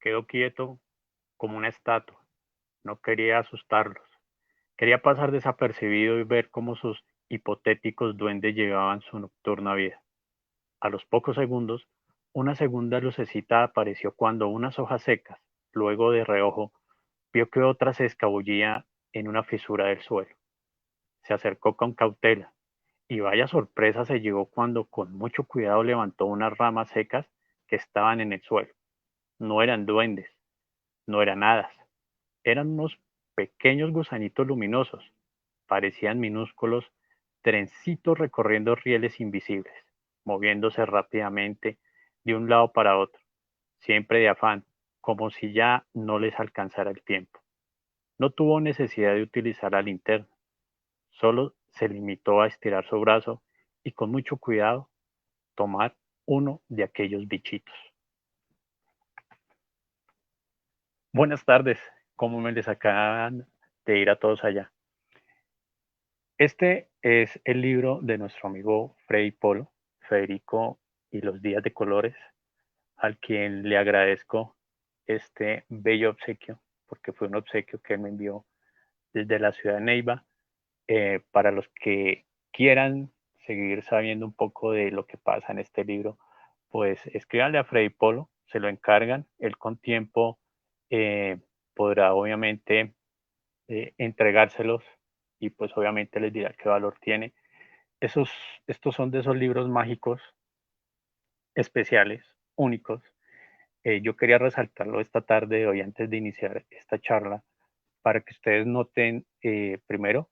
quedó quieto como una estatua. No quería asustarlos. Quería pasar desapercibido y ver cómo sus hipotéticos duendes llevaban su nocturna vida. A los pocos segundos, una segunda lucecita apareció cuando unas hojas secas, luego de reojo, vio que otra se escabullía en una fisura del suelo. Se acercó con cautela, y vaya sorpresa se llevó cuando con mucho cuidado levantó unas ramas secas que estaban en el suelo. No eran duendes, no eran hadas, eran unos pequeños gusanitos luminosos. Parecían minúsculos trencitos recorriendo rieles invisibles, moviéndose rápidamente de un lado para otro, siempre de afán, como si ya no les alcanzara el tiempo. No tuvo necesidad de utilizar la linterna, solo se limitó a estirar su brazo y con mucho cuidado tomar uno de aquellos bichitos. Buenas tardes, ¿cómo me les acaban de ir a todos allá? Este es el libro de nuestro amigo Freddy Polo, Federico y los días de colores, al quien le agradezco este bello obsequio, porque fue un obsequio que él me envió desde la ciudad de Neiva. Para los que quieran seguir sabiendo un poco de lo que pasa en este libro, pues escríbanle a Freddy Polo, se lo encargan, él con tiempo eh, podrá obviamente entregárselos y pues obviamente les dirá qué valor tiene. Esos, estos son de esos libros mágicos especiales, únicos. Yo quería resaltarlo esta tarde de hoy antes de iniciar esta charla para que ustedes noten primero,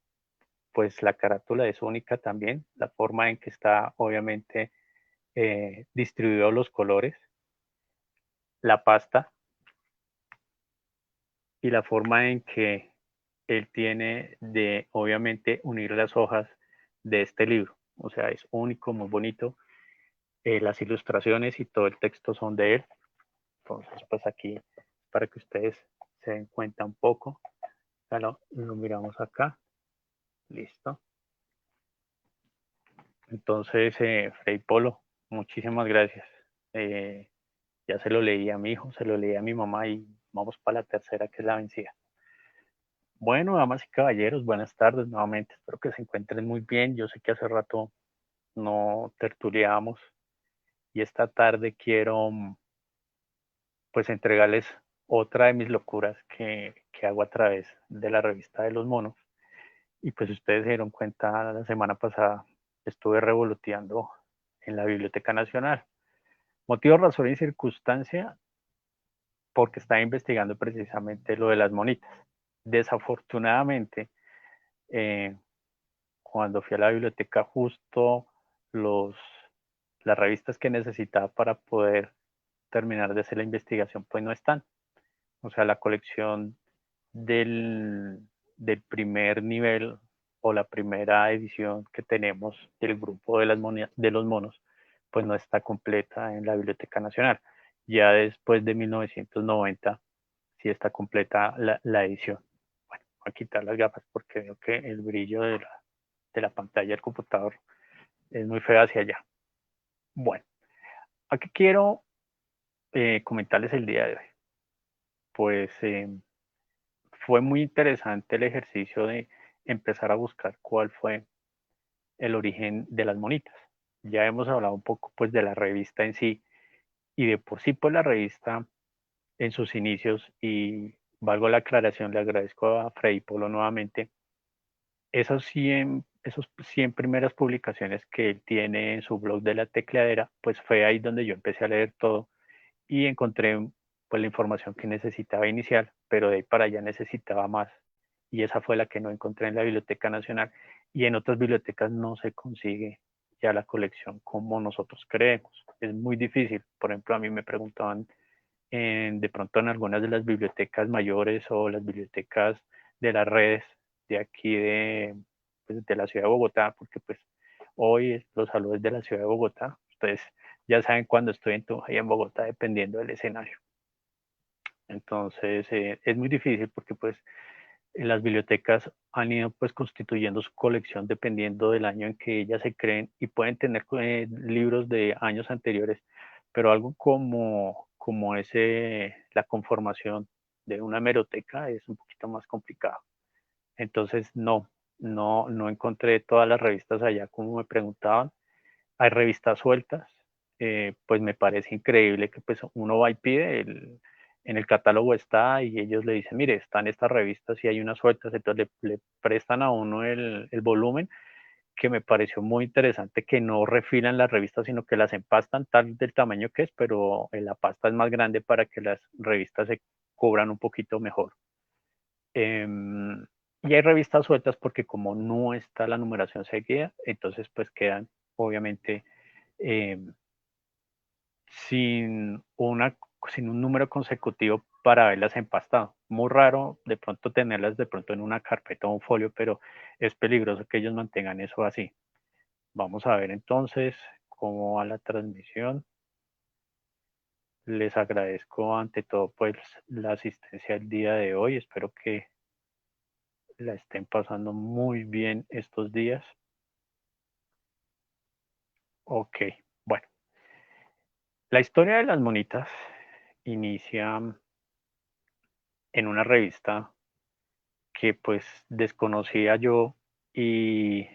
pues la carátula es única también, la forma en que está obviamente distribuidos los colores, la pasta y la forma en que él tiene de obviamente unir las hojas de este libro. O sea, es único, muy bonito. Las ilustraciones y todo el texto son de él. Entonces, pues aquí, para que ustedes se den cuenta un poco, ya lo miramos acá. Listo. Entonces, Frei Polo, muchísimas gracias. Eh, ya se lo leí a mi hijo, se lo leí a mi mamá y vamos para la tercera, que es la vencida. Bueno, damas y caballeros, buenas tardes nuevamente. Espero que se encuentren muy bien. Yo sé que hace rato no tertuliábamos y esta tarde quiero pues entregarles otra de mis locuras que hago a través de la revista de los monos. Y pues ustedes se dieron cuenta, la semana pasada estuve revoloteando en la Biblioteca Nacional. Motivo, razón y circunstancia, porque estaba investigando precisamente lo de las monitas. Desafortunadamente, eh, cuando fui a la biblioteca, justo los, las revistas que necesitaba para poder terminar de hacer la investigación, pues no están. O sea, la colección del, del primer nivel o la primera edición que tenemos del grupo de, de los monos, pues no está completa en la Biblioteca Nacional. Ya después de 1990 sí está completa la edición. Bueno, voy a quitar las gafas porque veo que el brillo de la pantalla del computador es muy feo hacia allá. Bueno, aquí quiero comentarles el día de hoy. Pues fue muy interesante el ejercicio de empezar a buscar cuál fue el origen de las monitas. Ya hemos hablado un poco pues de la revista en sí y de por sí pues la revista en sus inicios y valgo la aclaración, le agradezco a Freddy Polo nuevamente, esos 100 primeras publicaciones que él tiene en su blog de la tecleadera, pues fue ahí donde yo empecé a leer todo y encontré pues la información que necesitaba inicial, pero de ahí para allá necesitaba más y esa fue la que no encontré en la Biblioteca Nacional y en otras bibliotecas no se consigue ya la colección como nosotros creemos. Es muy difícil. Por ejemplo, a mí me preguntaban de pronto en algunas de las bibliotecas mayores o las bibliotecas de las redes de aquí pues, de la ciudad de Bogotá, porque pues hoy los saludos de la ciudad de Bogotá, ustedes ya saben cuando estoy en Tunja y en Bogotá dependiendo del escenario. Entonces es muy difícil porque pues las bibliotecas han ido pues constituyendo su colección dependiendo del año en que ellas se creen y pueden tener libros de años anteriores, pero algo como ese la conformación de una hemeroteca es un poquito más complicado. Entonces, no encontré todas las revistas allá como me preguntaban. Hay revistas sueltas, pues me parece increíble que pues uno va y pide, en el catálogo está y ellos le dicen, mire, están estas revistas y hay unas sueltas, entonces le prestan a uno el volumen, que me pareció muy interesante que no refilan las revistas, sino que las empastan tal del tamaño que es, pero la pasta es más grande para que las revistas se cubran un poquito mejor. Y hay revistas sueltas porque como no está la numeración seguida, entonces pues quedan obviamente eh, sin, una, sin un número consecutivo para verlas empastado. Muy raro de pronto tenerlas de pronto en una carpeta o un folio, pero es peligroso que ellos mantengan eso así. Vamos a ver entonces cómo va la transmisión. Les agradezco ante todo pues la asistencia el día de hoy. Espero que la estén pasando muy bien estos días. Ok, bueno, la historia de las monitas inicia en una revista que pues desconocía yo y,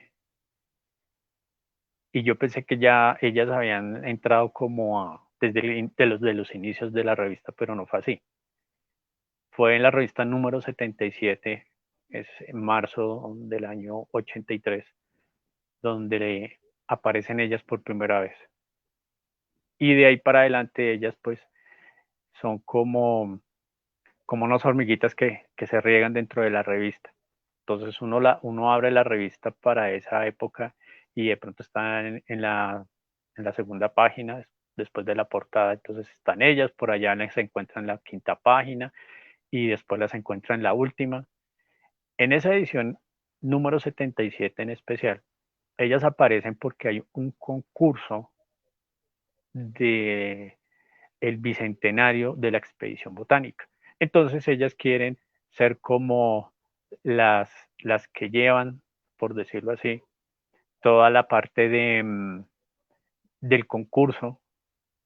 y yo pensé que ya ellas habían entrado como desde de los inicios de la revista, pero no fue así. Fue en la revista número 77, es en marzo del año 83, donde aparecen ellas por primera vez. Y de ahí para adelante ellas pues son como unas hormiguitas que se riegan dentro de la revista. Entonces uno abre la revista para esa época y de pronto está en la segunda página, después de la portada, entonces están ellas, por allá se encuentran en la quinta página y después las encuentra en la última. En esa edición número 77 en especial, ellas aparecen porque hay un concurso de el bicentenario de la expedición botánica. Entonces ellas quieren ser como las que llevan, por decirlo así, toda la parte del concurso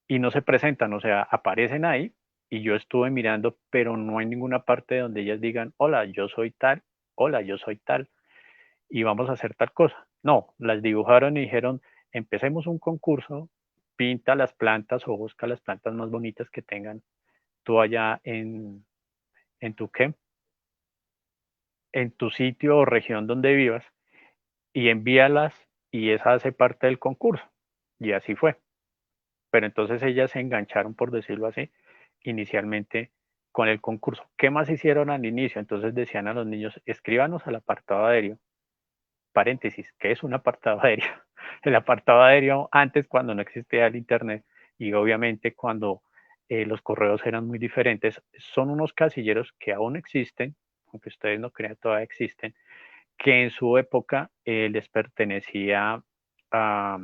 y no se presentan, o sea, aparecen ahí y yo estuve mirando, pero no hay ninguna parte donde ellas digan, hola, yo soy tal, hola, yo soy tal, y vamos a hacer tal cosa. No, las dibujaron y dijeron, empecemos un concurso, pinta las plantas o busca las plantas más bonitas que tengan tú allá en tu qué, en tu sitio o región donde vivas y envíalas y esa hace parte del concurso. Y así fue. Pero entonces ellas se engancharon, por decirlo así, inicialmente con el concurso. ¿Qué más hicieron al inicio? Entonces decían a los niños, escríbanos al apartado aéreo. Paréntesis, ¿qué es un apartado aéreo? El apartado aéreo antes, cuando no existía el Internet y obviamente cuando los correos eran muy diferentes, son unos casilleros que aún existen, aunque ustedes no crean, todavía existen, que en su época les pertenecía a...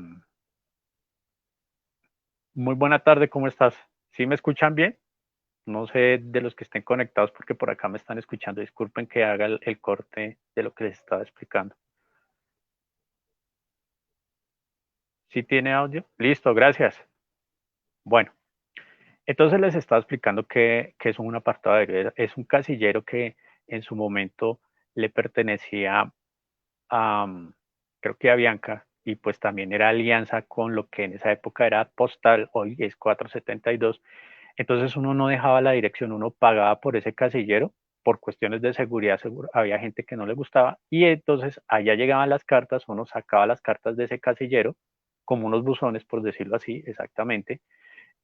Muy buena tarde, ¿cómo estás? ¿Sí me escuchan bien? No sé de los que estén conectados porque por acá me están escuchando. Disculpen que haga el corte de lo que les estaba explicando. ¿Sí tiene audio? Listo, gracias. Bueno, entonces les estaba explicando que es un apartado aéreo. Es un casillero que en su momento le pertenecía a, creo que a Bianca, y pues también era alianza con lo que en esa época era Postal, hoy es 472. Entonces uno no dejaba la dirección, uno pagaba por ese casillero, por cuestiones de seguridad, seguro, había gente que no le gustaba, y entonces allá llegaban las cartas, uno sacaba las cartas de ese casillero, como unos buzones, por decirlo así, exactamente,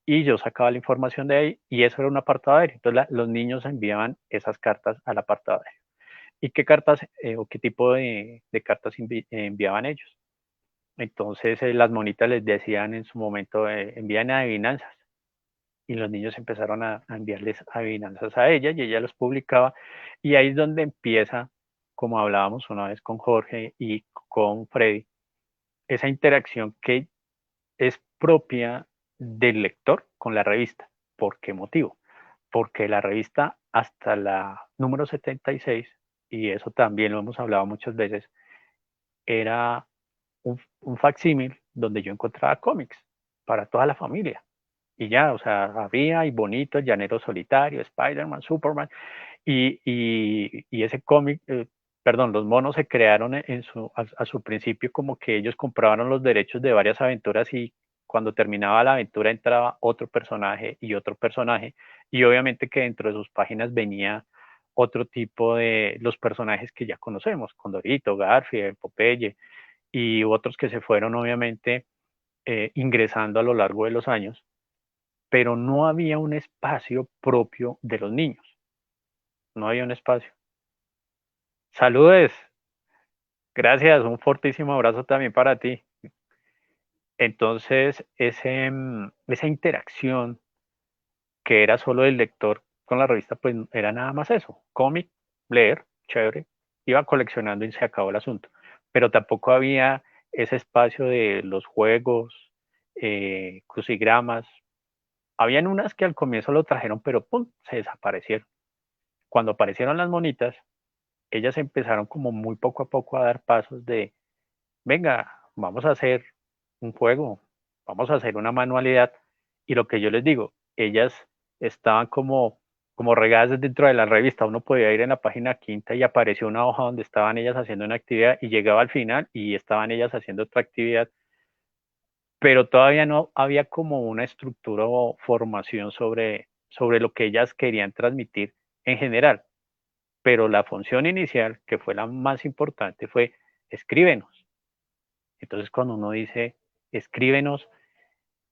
y yo sacaba la información de ahí, y eso era un apartado aéreo. Entonces los niños enviaban esas cartas al apartado aéreo. ¿Y qué cartas o qué tipo de cartas enviaban ellos? Entonces las monitas les decían en su momento, envían adivinanzas y los niños empezaron a enviarles adivinanzas a ella y ella los publicaba y ahí es donde empieza, como hablábamos una vez con Jorge y con Freddy, esa interacción que es propia del lector con la revista. ¿Por qué motivo? Porque la revista hasta la número 76, y eso también lo hemos hablado muchas veces, era un facsímil donde yo encontraba cómics para toda la familia. Y ya, o sea, había y bonito, el Llanero Solitario, Spider-Man, Superman, y ese cómic, perdón, los monos se crearon a su principio como que ellos compraban los derechos de varias aventuras y cuando terminaba la aventura entraba otro personaje y otro personaje, y obviamente que dentro de sus páginas venía otro tipo de los personajes que ya conocemos, Condorito, Garfield, Popeye, y otros que se fueron obviamente ingresando a lo largo de los años, pero no había un espacio propio de los niños, no había un espacio. Saludes, gracias, un fortísimo abrazo también para ti. Entonces, esa interacción que era solo del lector con la revista, pues era nada más eso, cómic, leer, chévere, iba coleccionando y se acabó el asunto. Pero tampoco había ese espacio de los juegos, crucigramas. Habían unas que al comienzo lo trajeron, pero ¡pum!, se desaparecieron. Cuando aparecieron las monitas, ellas empezaron como muy poco a poco a dar pasos de, venga, vamos a hacer un juego, vamos a hacer una manualidad. Y lo que yo les digo, ellas estaban como regadas dentro de la revista. Uno podía ir en la página quinta y apareció una hoja donde estaban ellas haciendo una actividad y llegaba al final y estaban ellas haciendo otra actividad, pero todavía no había como una estructura o formación sobre lo que ellas querían transmitir en general. Pero la función inicial, que fue la más importante, fue escríbenos. Entonces, cuando uno dice escríbenos,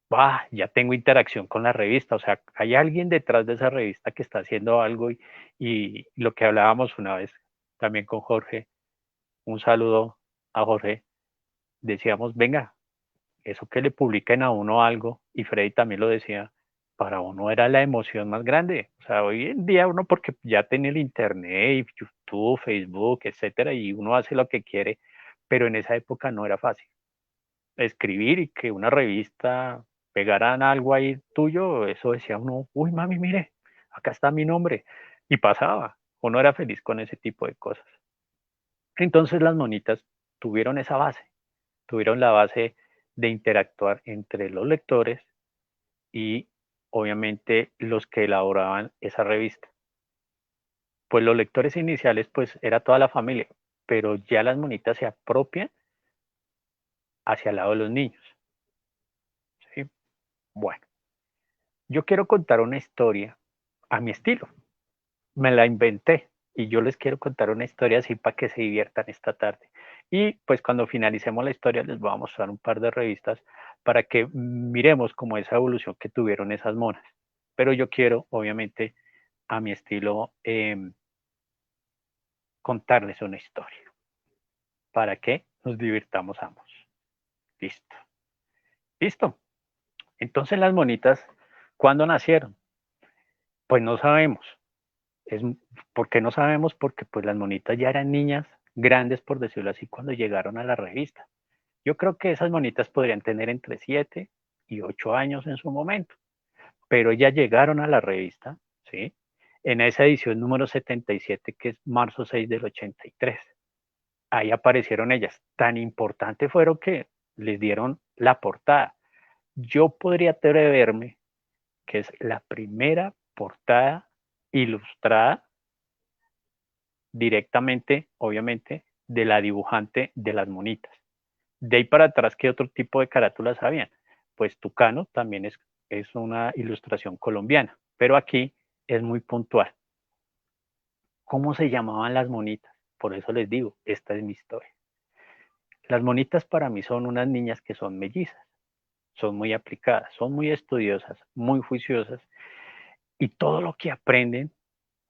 ¡bah!, ya tengo interacción con la revista. O sea, hay alguien detrás de esa revista que está haciendo algo y lo que hablábamos una vez también con Jorge, un saludo a Jorge, decíamos, venga, eso que le publiquen a uno algo, y Freddy también lo decía, para uno era la emoción más grande. O sea, hoy en día uno porque ya tiene el internet, YouTube, Facebook, etcétera, y uno hace lo que quiere, pero en esa época no era fácil. Escribir y que una revista pegaran algo ahí tuyo, eso decía uno, uy, mami, mire, acá está mi nombre. Y pasaba, uno era feliz con ese tipo de cosas. Entonces las monitas tuvieron esa base, tuvieron la base de interactuar entre los lectores y obviamente los que elaboraban esa revista. Pues los lectores iniciales pues era toda la familia, pero ya las monitas se apropian hacia el lado de los niños, ¿sí? Bueno, yo quiero contar una historia a mi estilo. Me la inventé y yo les quiero contar una historia así para que se diviertan esta tarde. Y pues cuando finalicemos la historia les voy a mostrar un par de revistas para que miremos como esa evolución que tuvieron esas monas. Pero yo quiero, obviamente, a mi estilo, contarles una historia para que nos divirtamos ambos. Listo. Listo. Entonces las monitas, ¿cuándo nacieron? Pues no sabemos. Es, ¿Por qué no sabemos? Porque pues las monitas ya eran niñas grandes, por decirlo así, cuando llegaron a la revista. Yo creo que esas monitas podrían tener entre 7 y 8 años en su momento, pero ya llegaron a la revista, ¿sí? En esa edición número 77, que es marzo 6 del 83. Ahí aparecieron ellas. Tan importante fueron que les dieron la portada. Yo podría atreverme que es la primera portada ilustrada directamente, obviamente, de la dibujante de las monitas. De ahí para atrás, ¿qué otro tipo de carátulas habían? Pues Tucano también es una ilustración colombiana, pero aquí es muy puntual. ¿Cómo se llamaban las monitas? Por eso les digo, esta es mi historia. Las monitas para mí son unas niñas que son mellizas, son muy aplicadas, son muy estudiosas, muy juiciosas y todo lo que aprenden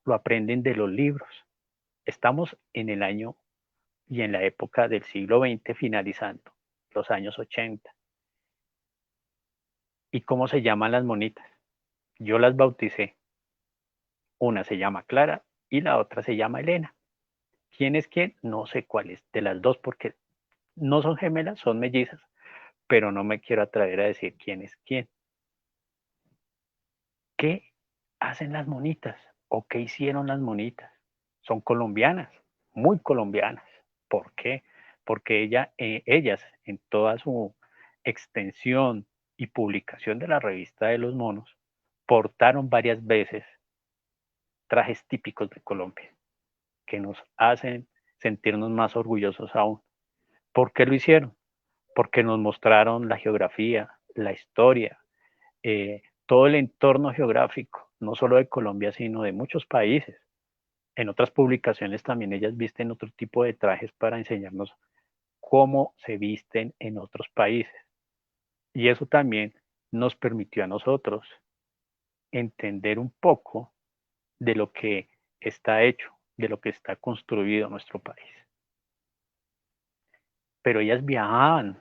lo aprenden de los libros. Estamos en el año y en la época del siglo XX finalizando, los años 80. ¿Y cómo se llaman las monitas? Yo las bauticé. Una se llama Clara y la otra se llama Elena. ¿Quién es quién? No sé cuál es de las dos porque no son gemelas, son mellizas, pero no me quiero atrever a decir quién es quién. ¿Qué hacen las monitas o qué hicieron las monitas? Son colombianas, muy colombianas. ¿Por qué? Porque ellas en toda su extensión y publicación de la revista de los monos, portaron varias veces trajes típicos de Colombia, que nos hacen sentirnos más orgullosos aún. ¿Por qué lo hicieron? Porque nos mostraron la geografía, la historia, todo el entorno geográfico, no solo de Colombia, sino de muchos países. En otras publicaciones también ellas visten otro tipo de trajes para enseñarnos cómo se visten en otros países. Y eso también nos permitió a nosotros entender un poco de lo que está hecho, de lo que está construido nuestro país. Pero ellas viajaban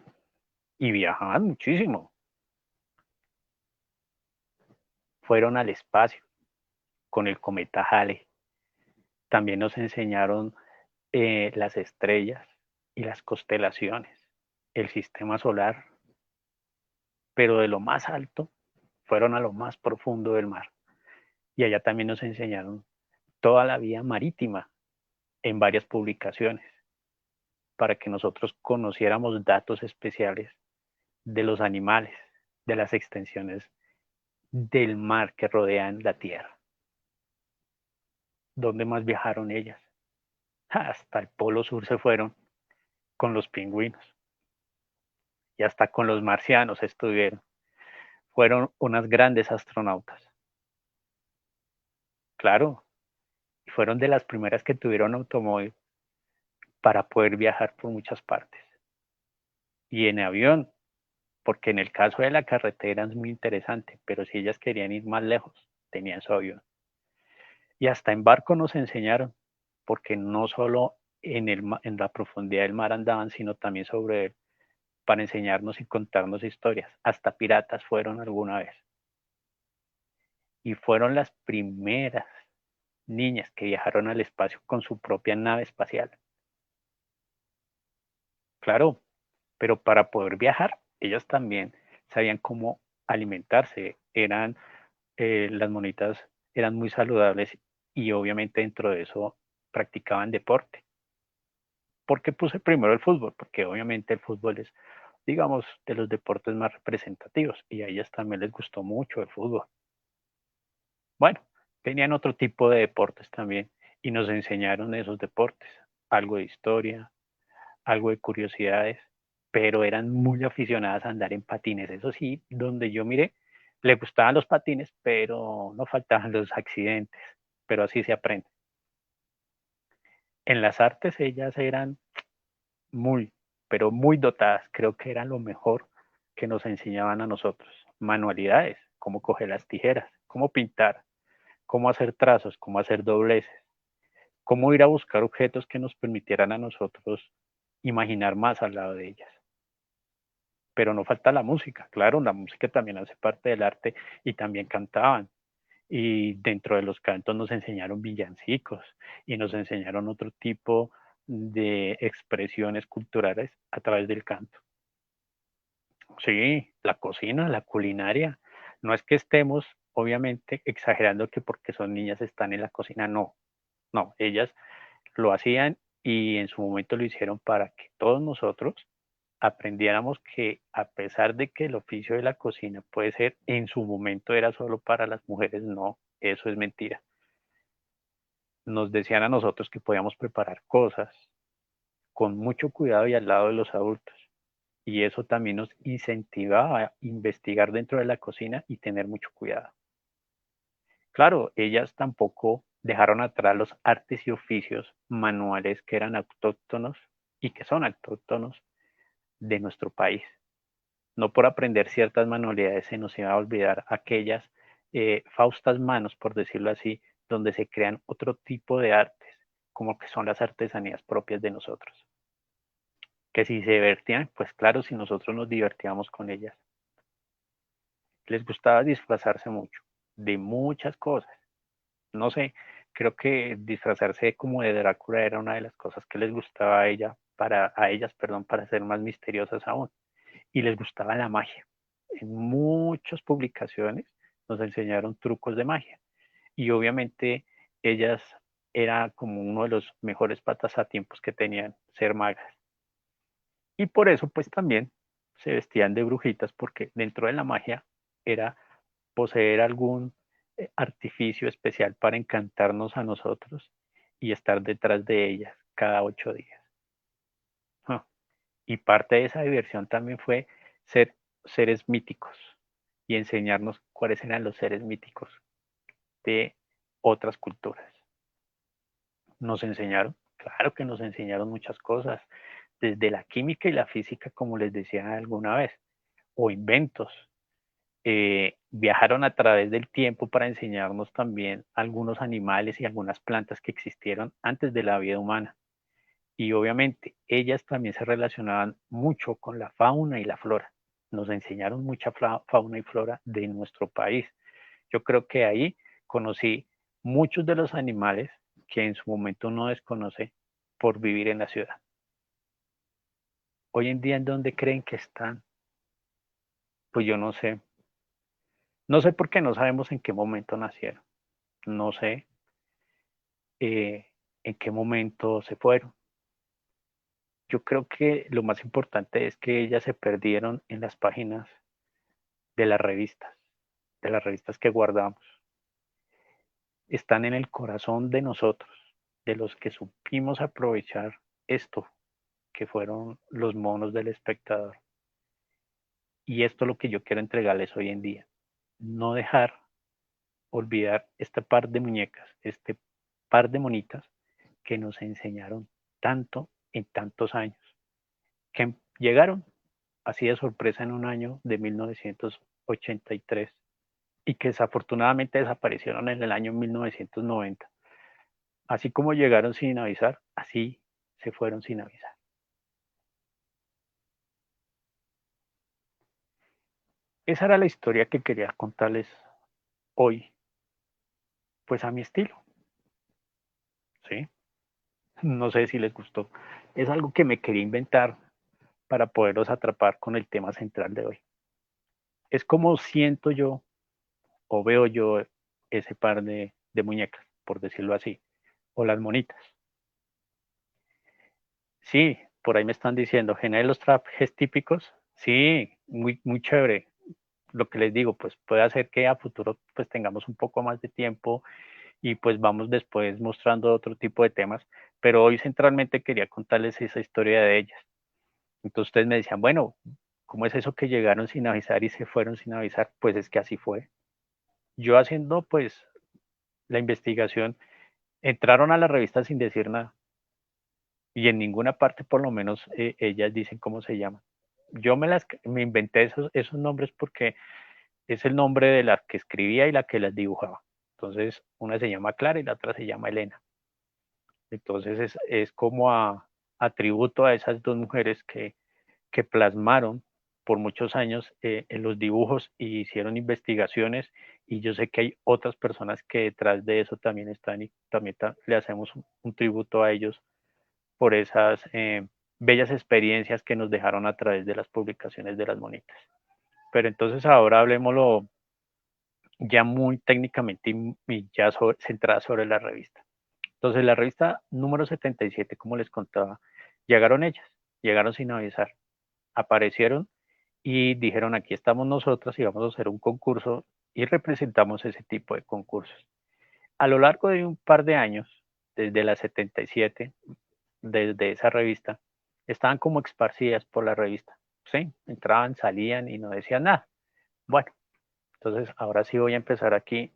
y viajaban muchísimo. Fueron al espacio con el cometa Halley. También nos enseñaron las estrellas y las constelaciones, el sistema solar, pero de lo más alto fueron a lo más profundo del mar. Y allá también nos enseñaron toda la vida marítima en varias publicaciones para que nosotros conociéramos datos especiales de los animales, de las extensiones del mar que rodean la Tierra. ¿Dónde más viajaron ellas? Hasta el Polo Sur se fueron con los pingüinos y hasta con los marcianos estuvieron. Fueron unas grandes astronautas. Claro, y fueron de las primeras que tuvieron automóvil para poder viajar por muchas partes. Y en avión, porque en el caso de la carretera es muy interesante, pero si ellas querían ir más lejos, tenían su avión. Y hasta en barco nos enseñaron, porque no solo en la profundidad del mar andaban, sino también sobre él, para enseñarnos y contarnos historias. Hasta piratas fueron alguna vez. Y fueron las primeras niñas que viajaron al espacio con su propia nave espacial. Claro, pero para poder viajar, ellas también sabían cómo alimentarse. Las monitas eran muy saludables y obviamente dentro de eso practicaban deporte. ¿Por qué puse primero el fútbol? Porque obviamente el fútbol es, digamos, de los deportes más representativos y a ellas también les gustó mucho el fútbol. Bueno, tenían otro tipo de deportes también y nos enseñaron esos deportes, algo de historia, algo de curiosidades, pero eran muy aficionadas a andar en patines. Eso sí, donde yo miré, le gustaban los patines, pero no faltaban los accidentes, pero así se aprende. En las artes ellas eran muy, pero muy dotadas. Creo que era lo mejor que nos enseñaban a nosotros. Manualidades, cómo coger las tijeras, cómo pintar, cómo hacer trazos, cómo hacer dobleces, cómo ir a buscar objetos que nos permitieran a nosotros imaginar más al lado de ellas. Pero no falta la música, claro, la música también hace parte del arte y también cantaban. Y dentro de los cantos nos enseñaron villancicos y nos enseñaron otro tipo de expresiones culturales a través del canto. Sí, la cocina, la culinaria. No es que estemos, obviamente, exagerando que porque son niñas están en la cocina, no, no, ellas lo hacían y en su momento lo hicieron para que todos nosotros aprendiéramos que a pesar de que el oficio de la cocina puede ser, en su momento era solo para las mujeres, no, eso es mentira. Nos decían a nosotros que podíamos preparar cosas con mucho cuidado y al lado de los adultos. Y eso también nos incentivaba a investigar dentro de la cocina y tener mucho cuidado. Claro, ellas tampoco dejaron atrás los artes y oficios manuales que eran autóctonos y que son autóctonos de nuestro país. No por aprender ciertas manualidades se nos iba a olvidar aquellas faustas manos, por decirlo así, donde se crean otro tipo de artes, como que son las artesanías propias de nosotros. Que si se divertían, pues claro, si nosotros nos divertíamos con ellas. Les gustaba disfrazarse mucho, de muchas cosas. No sé, creo que disfrazarse como de Drácula era una de las cosas que les gustaba a ellas, perdón, para ser más misteriosas aún. Y les gustaba la magia. En muchas publicaciones nos enseñaron trucos de magia. Y obviamente ellas era como uno de los mejores pasatiempos que tenían ser magas. Y por eso pues también se vestían de brujitas porque dentro de la magia era poseer algún artificio especial para encantarnos a nosotros y estar detrás de ellas cada 8 días. Ah, y parte de esa diversión también fue ser seres míticos y enseñarnos cuáles eran los seres míticos de otras culturas. Nos enseñaron, claro que nos enseñaron muchas cosas, desde la química y la física, como les decía alguna vez, o inventos. Viajaron a través del tiempo para enseñarnos también algunos animales y algunas plantas que existieron antes de la vida humana. Y obviamente ellas también se relacionaban mucho con la fauna y la flora. Nos enseñaron mucha fauna y flora de nuestro país. Yo creo que ahí conocí muchos de los animales que en su momento uno desconoce por vivir en la ciudad. Hoy en día, ¿en dónde creen que están? Pues yo no sé. No sé por qué no sabemos en qué momento nacieron. No sé eh, en qué momento se fueron. Yo creo que lo más importante es que ellas se perdieron en las páginas de de las revistas que guardamos. Están en el corazón de nosotros, de los que supimos aprovechar esto, que fueron los monos del espectador. Y esto es lo que yo quiero entregarles hoy en día. No dejar olvidar este par de muñecas, este par de monitas que nos enseñaron tanto en tantos años, que llegaron así de sorpresa en un año de 1983 y que desafortunadamente desaparecieron en el año 1990. Así como llegaron sin avisar, así se fueron sin avisar. Esa era la historia que quería contarles hoy, pues a mi estilo, ¿sí? No sé si les gustó. Es algo que me quería inventar para poderlos atrapar con el tema central de hoy. Es como siento yo o veo yo ese par de muñecas, por decirlo así, o las monitas. Sí, por ahí me están diciendo, genera los trajes típicos. Sí, muy, muy chévere. Lo que les digo, pues puede hacer que a futuro pues tengamos un poco más de tiempo y pues vamos después mostrando otro tipo de temas, pero hoy centralmente quería contarles esa historia de ellas. Entonces ustedes me decían, bueno, ¿cómo es eso que llegaron sin avisar y se fueron sin avisar? Pues es que así fue. Yo haciendo pues la investigación, entraron a la revista sin decir nada y en ninguna parte por lo menos ellas dicen cómo se llaman. Yo me inventé esos nombres porque es el nombre de la que escribía y la que las dibujaba. Entonces, una se llama Clara y la otra se llama Elena. Entonces, es como a tributo a esas dos mujeres que plasmaron por muchos años en los dibujos y hicieron investigaciones. Y yo sé que hay otras personas que detrás de eso también están y también le hacemos un tributo a ellos por esas bellas experiencias que nos dejaron a través de las publicaciones de las monitas. Pero entonces ahora hablemoslo ya muy técnicamente y ya centrada sobre la revista. Entonces, la revista número 77, como les contaba, llegaron ellas, llegaron sin avisar, aparecieron y dijeron, aquí estamos nosotras y vamos a hacer un concurso y representamos ese tipo de concursos. A lo largo de un par de años, desde la 77, desde esa revista, estaban como esparcidas por la revista, ¿sí? Entraban, salían y no decían nada. Bueno, entonces ahora sí voy a empezar aquí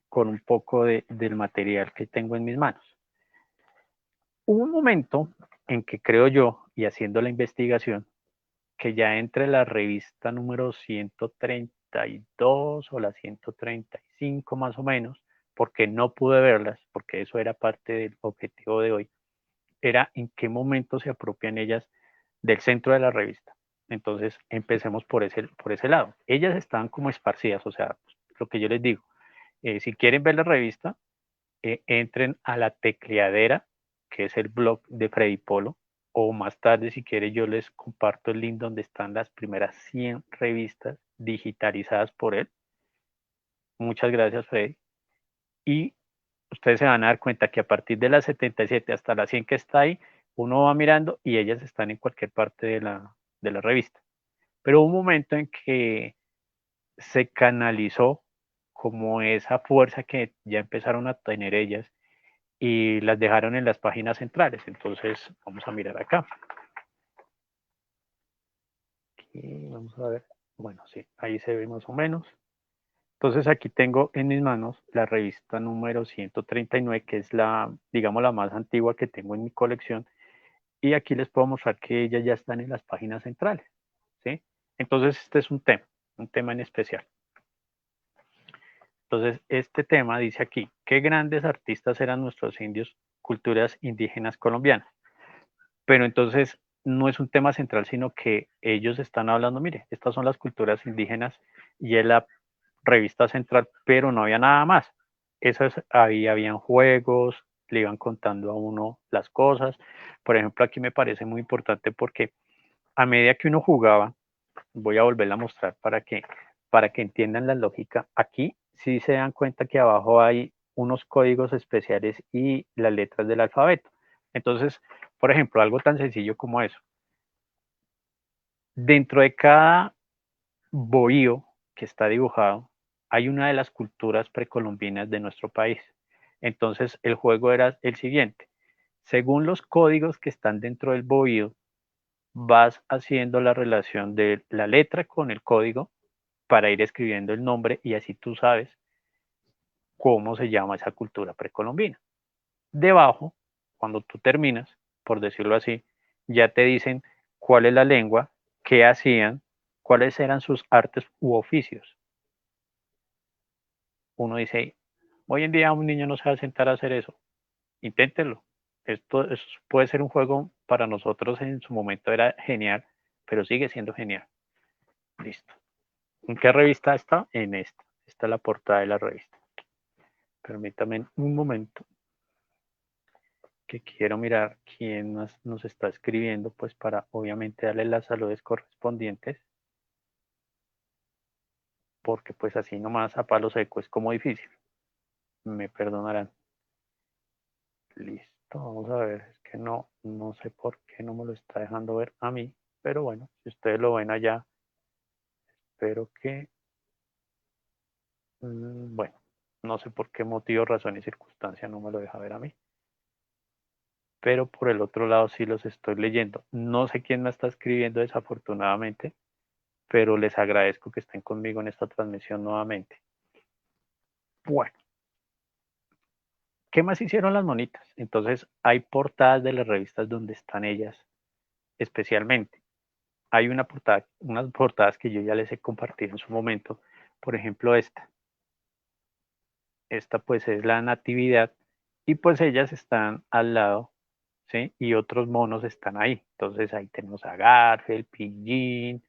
con un poco del material que tengo en mis manos. Hubo un momento en que creo yo, y haciendo la investigación, que ya entre la revista número 132 o la 135 más o menos, porque no pude verlas, porque eso era parte del objetivo de hoy, era en qué momento se apropian ellas del centro de la revista. Entonces, empecemos por ese lado. Ellas estaban como esparcidas, o sea, lo que yo les digo, si quieren ver la revista, entren a la tecleadera, que es el blog de Freddy Polo, o más tarde, si quieren, yo les comparto el link donde están las primeras 100 revistas digitalizadas por él. Muchas gracias, Freddy. Y ustedes se van a dar cuenta que a partir de las 77 hasta las 100 que está ahí, uno va mirando y ellas están en cualquier parte de la revista. Pero hubo un momento en que se canalizó como esa fuerza que ya empezaron a tener ellas y las dejaron en las páginas centrales. Entonces, vamos a mirar acá. Aquí, vamos a ver. Bueno, sí, ahí se ve más o menos. Entonces aquí tengo en mis manos la revista número 139, que es la, digamos, la más antigua que tengo en mi colección. Y aquí les puedo mostrar que ellas ya están en las páginas centrales, ¿sí? Entonces este es un tema en especial. Entonces este tema dice aquí, ¿qué grandes artistas eran nuestros indios, culturas indígenas colombianas? Pero entonces no es un tema central, sino que ellos están hablando, mire, estas son las culturas indígenas y es la revista central, pero no había nada más. Esas, ahí habían juegos, le iban contando a uno las cosas. Por ejemplo, aquí me parece muy importante porque a medida que uno jugaba, voy a volverla a mostrar para que entiendan la lógica. Aquí sí se dan cuenta que abajo hay unos códigos especiales y las letras del alfabeto. Entonces, por ejemplo, algo tan sencillo como eso. Dentro de cada bohío que está dibujado, hay una de las culturas precolombinas de nuestro país. Entonces, el juego era el siguiente. Según los códigos que están dentro del bohío, vas haciendo la relación de la letra con el código para ir escribiendo el nombre y así tú sabes cómo se llama esa cultura precolombina. Debajo, cuando tú terminas, por decirlo así, ya te dicen cuál es la lengua, qué hacían, cuáles eran sus artes u oficios. Uno dice, hoy en día un niño no se va a sentar a hacer eso, inténtenlo. Esto puede ser un juego para nosotros en su momento era genial, pero sigue siendo genial. Listo. ¿En qué revista está? En esta. Esta es la portada de la revista. Permítame un momento que quiero mirar quién nos está escribiendo, pues para obviamente darle las saludes correspondientes, porque pues así nomás a palo seco es como difícil. Me perdonarán. Listo, vamos a ver, es que no sé por qué no me lo está dejando ver a mí, pero bueno, si ustedes lo ven allá, espero que, bueno, no sé por qué motivo, razón y circunstancia no me lo deja ver a mí, pero por el otro lado sí los estoy leyendo. No sé quién me está escribiendo desafortunadamente, pero les agradezco que estén conmigo en esta transmisión nuevamente. Bueno, ¿qué más hicieron las monitas? Entonces, hay portadas de las revistas donde están ellas especialmente. Hay una portada, unas portadas que yo ya les he compartido en su momento. Por ejemplo, esta. Esta pues es la natividad y pues ellas están al lado, ¿sí? Y otros monos están ahí. Entonces ahí tenemos a Garfield, Pillín,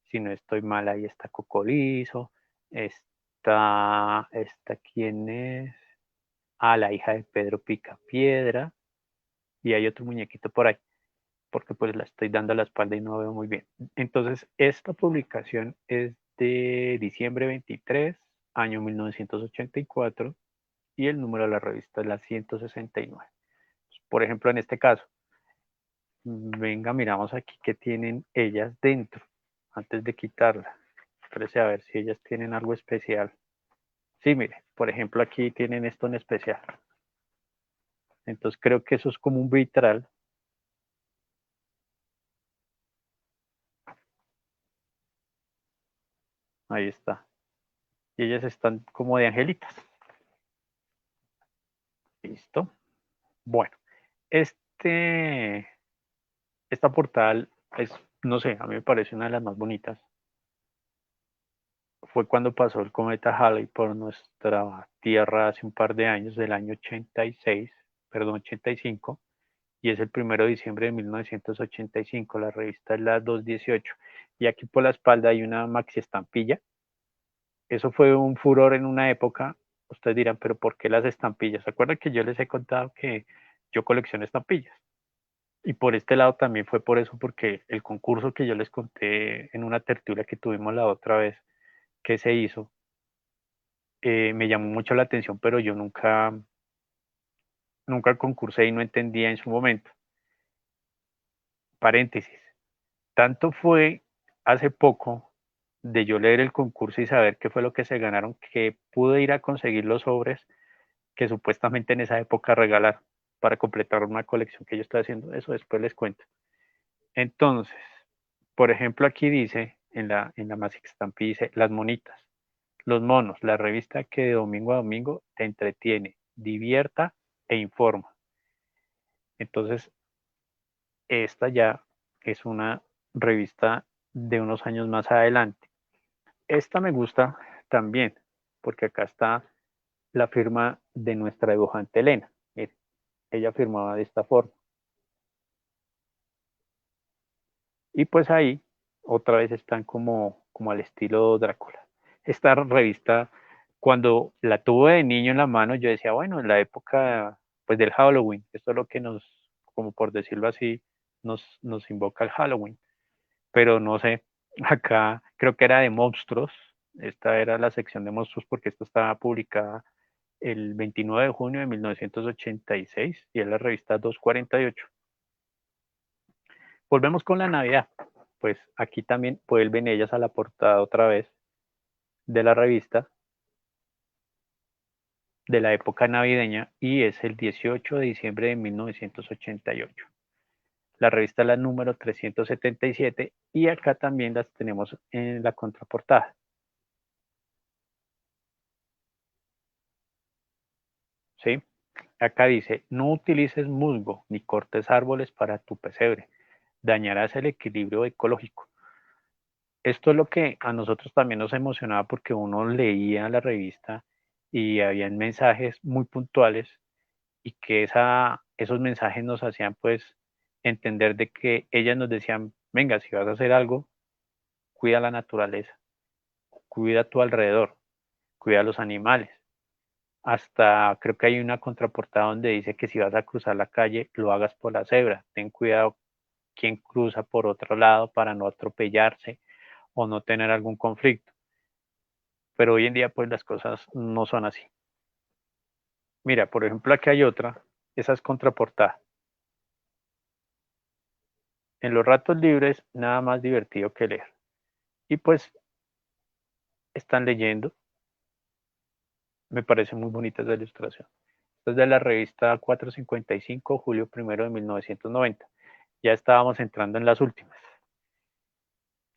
si no estoy mal, ahí está Cocolizo, está ¿quién es? Ah, la hija de Pedro Picapiedra, y hay otro muñequito por ahí, porque pues la estoy dando a la espalda y no veo muy bien. Entonces, esta publicación es de diciembre 23, año 1984, y el número de la revista es la 169. Por ejemplo, en este caso, venga, miramos aquí qué tienen ellas dentro, antes de quitarla. Espérese a ver si ellas tienen algo especial. Sí, mire, por ejemplo, aquí tienen esto en especial. Entonces creo que eso es como un vitral. Ahí está. Y ellas están como de angelitas. Listo. Bueno, este, esta portal es, no sé, a mí me parece una de las más bonitas. Fue cuando pasó el cometa Halley por nuestra Tierra hace un par de años, del año 86, perdón, 85, y es el 1 de diciembre de 1985. La revista es la 218. Y aquí por la espalda hay una maxi estampilla. Eso fue un furor en una época. Ustedes dirán, pero ¿por qué las estampillas? ¿Se acuerdan que yo les he contado que yo colecciono estampillas? Y por este lado también fue por eso, porque el concurso que yo les conté en una tertulia que tuvimos la otra vez que se hizo, me llamó mucho la atención, pero yo nunca concursé y no entendía en su momento. Paréntesis. Tanto fue hace poco de yo leer el concurso y saber qué fue lo que se ganaron, que pude ir a conseguir los sobres que supuestamente en esa época regalaron para completar una colección que yo estoy haciendo. Eso después les cuento. Entonces, por ejemplo, aquí dice, en la Magic Stamp dice, las monitas, los monos, la revista que de domingo a domingo te entretiene, divierta e informa. Entonces, esta ya es una revista de unos años más adelante. Esta me gusta también, porque acá está la firma de nuestra dibujante Elena. Miren, ella firmaba de esta forma. Y pues ahí otra vez están como al estilo Drácula. Esta revista, cuando la tuve de niño en la mano, yo decía, bueno, en la época pues del Halloween, esto es lo que nos, como por decirlo así, nos invoca el Halloween. Pero no sé, acá creo que era de monstruos. Esta era la sección de monstruos porque esta estaba publicada el 29 de junio de 1986 y es la revista 248. Volvemos con la Navidad. Pues aquí también vuelven ellas a la portada otra vez de la revista de la época navideña y es el 18 de diciembre de 1988. La revista es la número 377 y acá también las tenemos en la contraportada. ¿Sí? Acá dice, no utilices musgo ni cortes árboles para tu pesebre, dañarás el equilibrio ecológico. Esto es lo que a nosotros también nos emocionaba porque uno leía la revista y habían mensajes muy puntuales y que esos mensajes nos hacían pues entender de que ellas nos decían, venga, si vas a hacer algo, cuida la naturaleza, cuida tu alrededor, cuida los animales. Hasta creo que hay una contraportada donde dice que si vas a cruzar la calle, lo hagas por la cebra. Ten cuidado quién cruza por otro lado para no atropellarse o no tener algún conflicto. Pero hoy en día pues las cosas no son así. Mira, por ejemplo, aquí hay otra, esa es contraportada. En los ratos libres, nada más divertido que leer. Y pues están leyendo, me parece muy bonita esa ilustración. Esta es de la revista 455, julio 1 de 1990. Ya estábamos entrando en las últimas.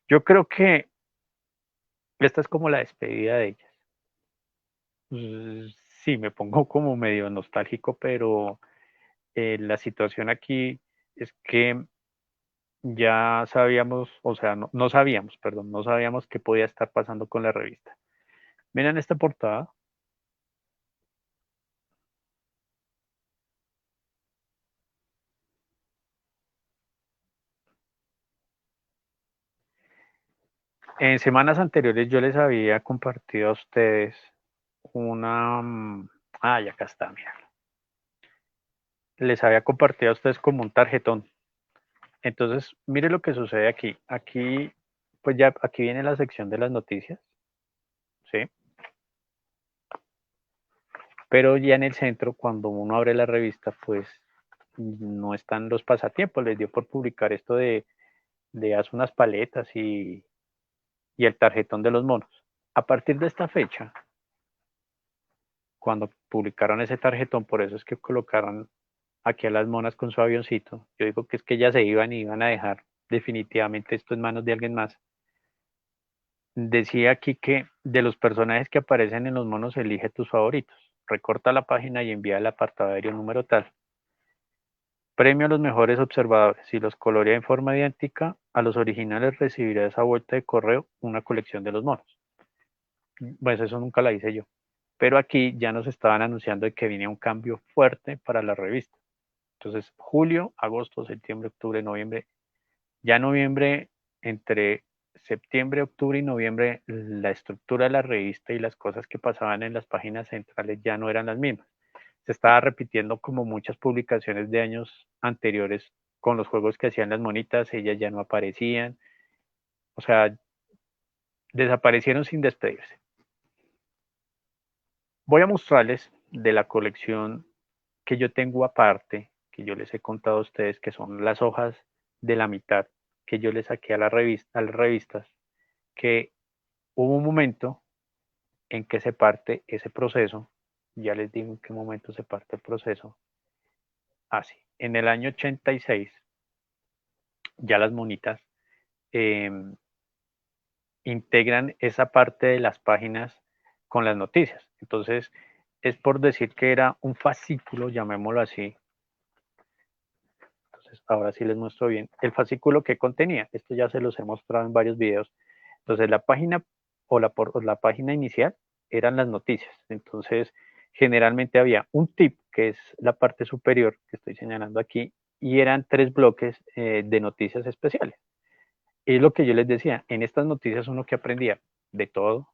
Yo creo que esta es como la despedida de ellas. Sí, me pongo como medio nostálgico, pero la situación aquí es que ya sabíamos, o sea, no sabíamos, perdón, no sabíamos qué podía estar pasando con la revista. Miren esta portada. En semanas anteriores yo les había compartido a ustedes una... ya acá está, mira. Les había compartido a ustedes como un tarjetón. Entonces, mire lo que sucede aquí. Aquí, pues ya, aquí viene la sección de las noticias, ¿sí? Pero ya en el centro, cuando uno abre la revista, pues no están los pasatiempos. Les dio por publicar esto de haz unas paletas y el tarjetón de los monos. A partir de esta fecha, cuando publicaron ese tarjetón, por eso es que colocaron aquí a las monas con su avioncito. Yo digo que es que ya se iban y iban a dejar definitivamente esto en manos de alguien más. Decía aquí que de los personajes que aparecen en los monos, elige tus favoritos. Recorta la página y envía el apartado aéreo número tal. Premio a los mejores observadores. Si los colorea en forma idéntica a los originales, recibirá esa vuelta de correo una colección de los monos. Pues eso nunca la hice yo. Pero aquí ya nos estaban anunciando de que viene un cambio fuerte para la revista. Entonces, julio, agosto, septiembre, octubre, noviembre. Ya noviembre, entre septiembre, octubre y noviembre, la estructura de la revista y las cosas que pasaban en las páginas centrales ya no eran las mismas. Se estaba repitiendo como muchas publicaciones de años anteriores con los juegos que hacían las monitas, ellas ya no aparecían. O sea, desaparecieron sin despedirse. Voy a mostrarles de la colección que yo tengo aparte, que yo les he contado a ustedes, que son las hojas de la mitad. que yo le saqué a a las revistas, que hubo un momento en que se parte ese proceso, ya les digo en qué momento se parte el proceso, así, en el año 86, ya las monitas eh, integran esa parte de las páginas con las noticias. Entonces, es por decir que era un fascículo, llamémoslo así. Entonces, ahora sí les muestro bien el fascículo que contenía. Esto ya se los he mostrado en varios videos. Entonces, la página o la página inicial eran las noticias. Entonces, generalmente había un tip, que es la parte superior que estoy señalando aquí, y eran 3 bloques de noticias especiales. Es lo que yo les decía, en estas noticias uno que aprendía de todo,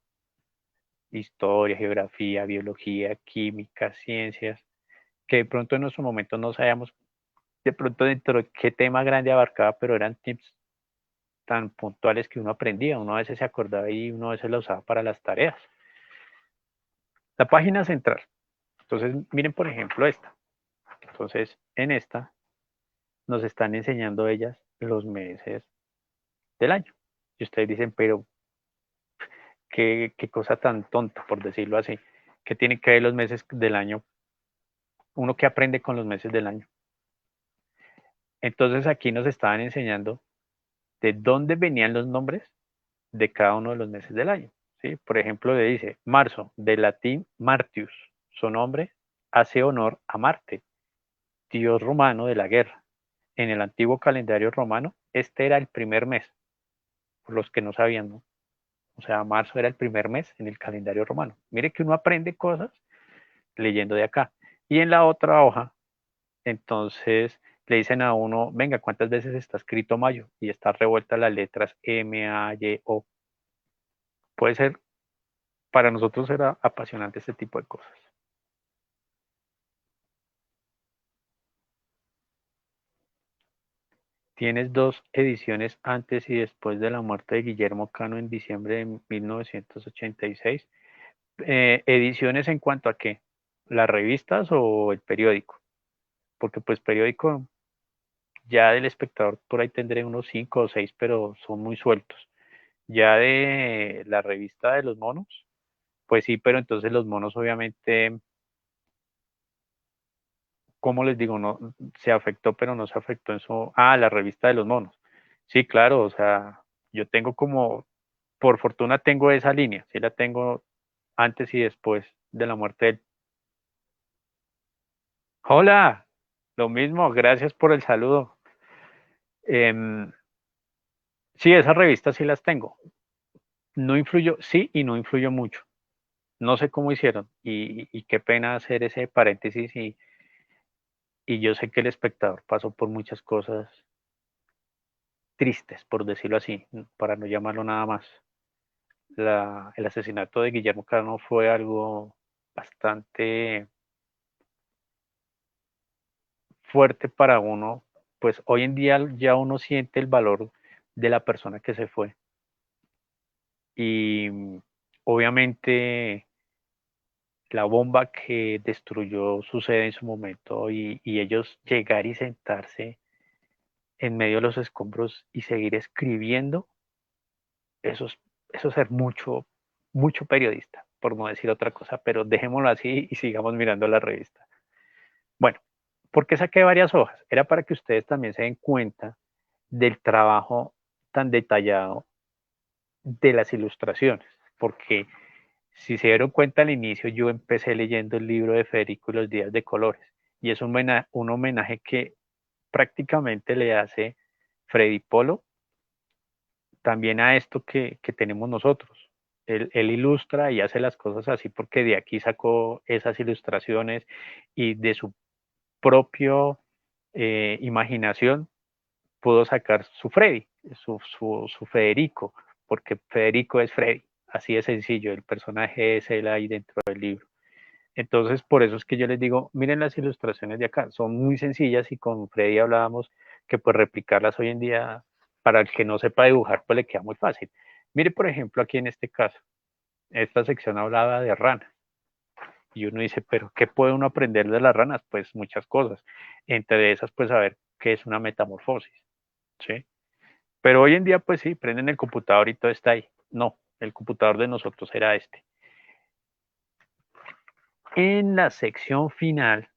historia, geografía, biología, química, ciencias, que de pronto en nuestro momento no sabíamos de pronto dentro de qué tema grande abarcaba, pero eran tips tan puntuales que uno aprendía, uno a veces se acordaba y uno a veces la usaba para las tareas. La página central. Entonces, miren por ejemplo esta. Entonces, en esta nos están enseñando ellas los meses del año. Y ustedes dicen, pero qué cosa tan tonta, por decirlo así, que tienen que ver los meses del año, uno que aprende con los meses del año. Entonces aquí nos estaban enseñando de dónde venían los nombres de cada uno de los meses del año. ¿Sí? Por ejemplo, le dice marzo, del latín Martius, su nombre hace honor a Marte, dios romano de la guerra. En el antiguo calendario romano, este era el primer mes, por los que no sabían, ¿no? O sea, marzo era el primer mes en el calendario romano. Mire que uno aprende cosas leyendo de acá. Y en la otra hoja, entonces le dicen a uno, venga, ¿cuántas veces está escrito mayo? Y está revuelta las letras M, A, Y, O. Puede ser, para nosotros era apasionante este tipo de cosas. Tienes 2 ediciones antes y después de la muerte de Guillermo Cano en diciembre de 1986. Ediciones en cuanto a qué, las revistas o el periódico, porque pues periódico ya del espectador por ahí tendré unos 5 o 6, pero son muy sueltos. Ya de la revista de los monos, pues sí, pero entonces los monos obviamente, ¿cómo les digo? No, se afectó, pero no se afectó en su... Ah, la revista de los monos. Sí, claro, o sea, yo tengo como, por fortuna tengo esa línea, sí la tengo antes y después de la muerte del... Hola, lo mismo, gracias por el saludo. Em, sí, esas revistas sí las tengo. No influyó, sí y no influyó mucho. No sé cómo hicieron y qué pena hacer ese paréntesis y yo sé que el espectador pasó por muchas cosas tristes, por decirlo así, para no llamarlo nada más. El asesinato de Guillermo Cano fue algo bastante fuerte para uno, pues hoy en día ya uno siente el valor de la persona que se fue y obviamente la bomba que destruyó su sede en su momento y ellos llegar y sentarse en medio de los escombros y seguir escribiendo, eso eso es ser mucho, mucho periodista, por no decir otra cosa, pero dejémoslo así y sigamos mirando la revista. Bueno, ¿por qué saqué varias hojas? Era para que ustedes también se den cuenta del trabajo tan detallado de las ilustraciones, porque si se dieron cuenta al inicio, yo empecé leyendo el libro de Federico y los días de colores, y es un homenaje que prácticamente le hace Freddy Polo también a esto que tenemos nosotros. Él ilustra y hace las cosas así porque de aquí sacó esas ilustraciones y de su propio imaginación pudo sacar su Freddy, su Federico, porque Federico es Freddy, así de sencillo, el personaje es él ahí dentro del libro. Entonces, por eso es que yo les digo, miren las ilustraciones de acá, son muy sencillas y con Freddy hablábamos que pues replicarlas hoy en día, para el que no sepa dibujar, pues le queda muy fácil. Mire, por ejemplo, aquí en este caso, esta sección hablaba de ranas. Y uno dice, pero ¿qué puede uno aprender de las ranas? Pues muchas cosas. Entre esas, pues saber qué es una metamorfosis, ¿sí? Pero hoy en día, pues sí, prenden el computador y todo está ahí. No, el computador de nosotros era este. En la sección final,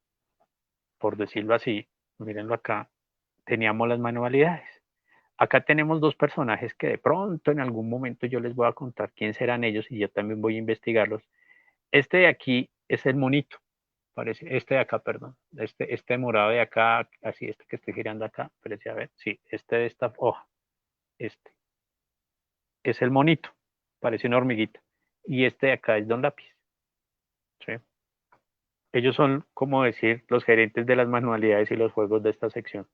por decirlo así, mírenlo acá, teníamos las manualidades. Acá tenemos dos personajes que de pronto en algún momento yo les voy a contar quién serán ellos y yo también voy a investigarlos. Este de aquí es el monito, parece, este de acá, perdón, este morado de acá, así este que estoy girando acá, parece, a ver, sí, este de esta hoja, este, es el monito, parece una hormiguita, y este de acá es Don Lápiz, ¿sí? Ellos son, como decir, los gerentes de las manualidades y los juegos de esta sección.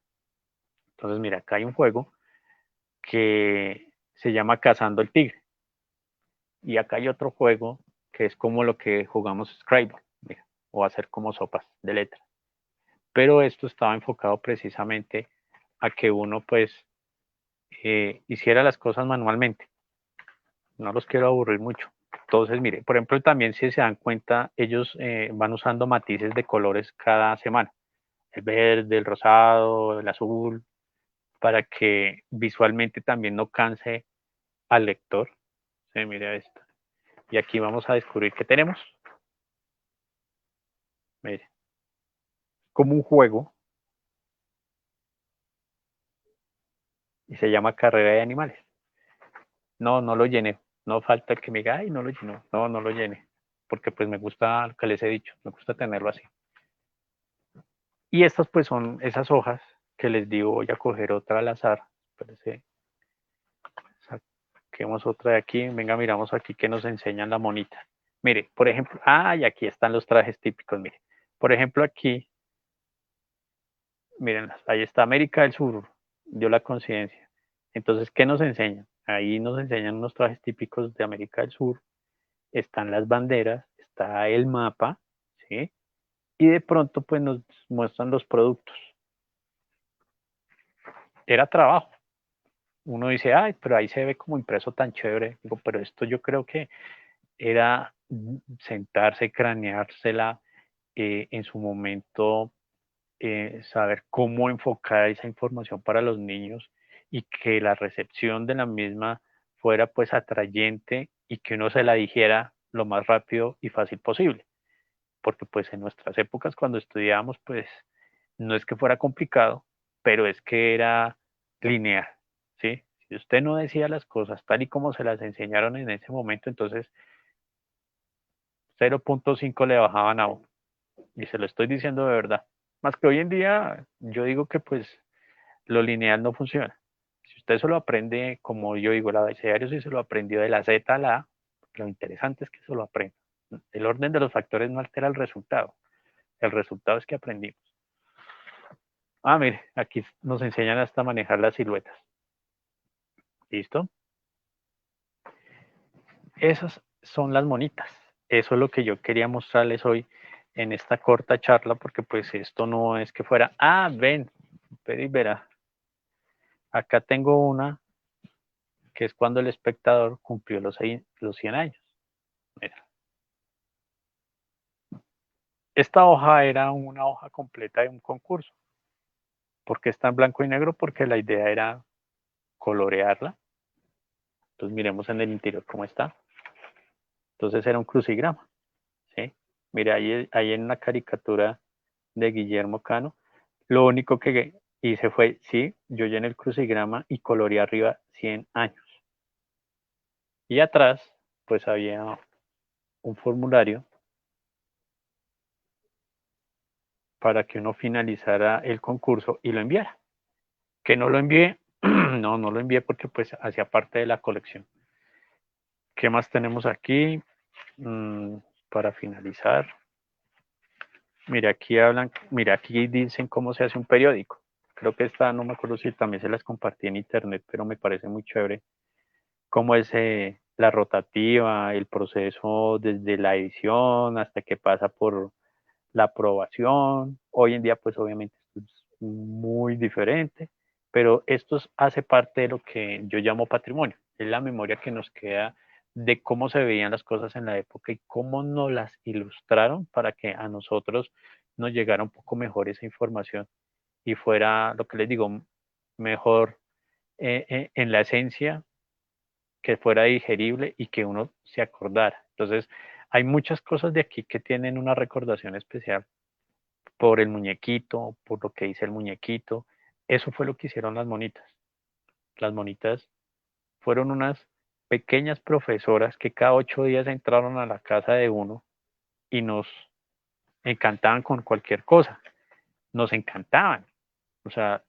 Entonces, mira, acá hay un juego que se llama Cazando el Tigre, y acá hay otro juego que es como lo que jugamos Scrabble, mira, o hacer como sopas de letras. Pero esto estaba enfocado precisamente a que uno pues hiciera las cosas manualmente. No los quiero aburrir mucho. Entonces, mire, por ejemplo, también si se dan cuenta, ellos van usando matices de colores cada semana. El verde, el rosado, el azul, para que visualmente también no canse al lector. Sí, mire esto. Y aquí vamos a descubrir qué tenemos. Mire, como un juego y se llama Carrera de Animales. No, no lo llené. No falta el que me diga, ay, no lo llenó. No, no lo llené. Porque pues me gusta lo que les he dicho, me gusta tenerlo así. Y estas pues son esas hojas que les digo, voy a coger otra al azar. Espérense, saquemos otra de aquí. Venga, miramos aquí que nos enseñan la monita. Mire, por ejemplo, y aquí están los trajes típicos, mire. Por ejemplo, aquí, miren, ahí está América del Sur, dio la coincidencia. Entonces, ¿qué nos enseñan? Ahí nos enseñan unos trajes típicos de América del Sur, están las banderas, está el mapa, ¿sí? Y de pronto pues nos muestran los productos. Era trabajo. Uno dice, ay, pero ahí se ve como impreso tan chévere. Digo, pero esto yo creo que era sentarse, craneársela, en su momento, saber cómo enfocar esa información para los niños y que la recepción de la misma fuera pues atrayente y que uno se la dijera lo más rápido y fácil posible. Porque pues en nuestras épocas cuando estudiábamos pues no es que fuera complicado, pero es que era lineal, ¿sí? Si usted no decía las cosas tal y como se las enseñaron en ese momento, entonces 0.5 le bajaban a uno. Y se lo estoy diciendo de verdad. Más que hoy en día, yo digo que pues lo lineal no funciona. Si usted se lo aprende, como yo digo, el abecedario si se lo aprendió de la Z a la A, lo interesante es que se lo aprenda. El orden de los factores no altera el resultado. El resultado es que aprendimos. Mire, aquí nos enseñan hasta manejar las siluetas. ¿Listo? Esas son las monitas. Eso es lo que yo quería mostrarles hoy en esta corta charla, porque pues esto no es que fuera, ven, verá, acá tengo una que es cuando el espectador cumplió los 100 años. Mira, esta hoja era una hoja completa de un concurso. ¿Por qué está en blanco y negro? Porque la idea era colorearla. Entonces miremos en el interior cómo está. Entonces era un crucigrama, ¿sí? Mira, ahí en una caricatura de Guillermo Cano, lo único que hice fue, sí, yo llené el crucigrama y coloreé arriba 100 años. Y atrás, pues había un formulario para que uno finalizara el concurso y lo enviara. Que no lo envié, no lo envié porque pues hacía parte de la colección. ¿Qué más tenemos aquí? Mm, para finalizar, mira, aquí dicen cómo se hace un periódico. Creo que esta, no me acuerdo si también se las compartí en internet, pero me parece muy chévere cómo es la rotativa, el proceso desde la edición hasta que pasa por la aprobación. Hoy en día, pues obviamente es muy diferente, pero esto hace parte de lo que yo llamo patrimonio. Es la memoria que nos queda de cómo se veían las cosas en la época y cómo nos las ilustraron para que a nosotros nos llegara un poco mejor esa información y fuera, lo que les digo, mejor en la esencia, que fuera digerible y que uno se acordara. Entonces, hay muchas cosas de aquí que tienen una recordación especial por el muñequito, por lo que dice el muñequito. Eso fue lo que hicieron las monitas. Las monitas fueron unas pequeñas profesoras que cada 8 días entraron a la casa de uno y nos encantaban con cualquier cosa. Nos encantaban. O sea,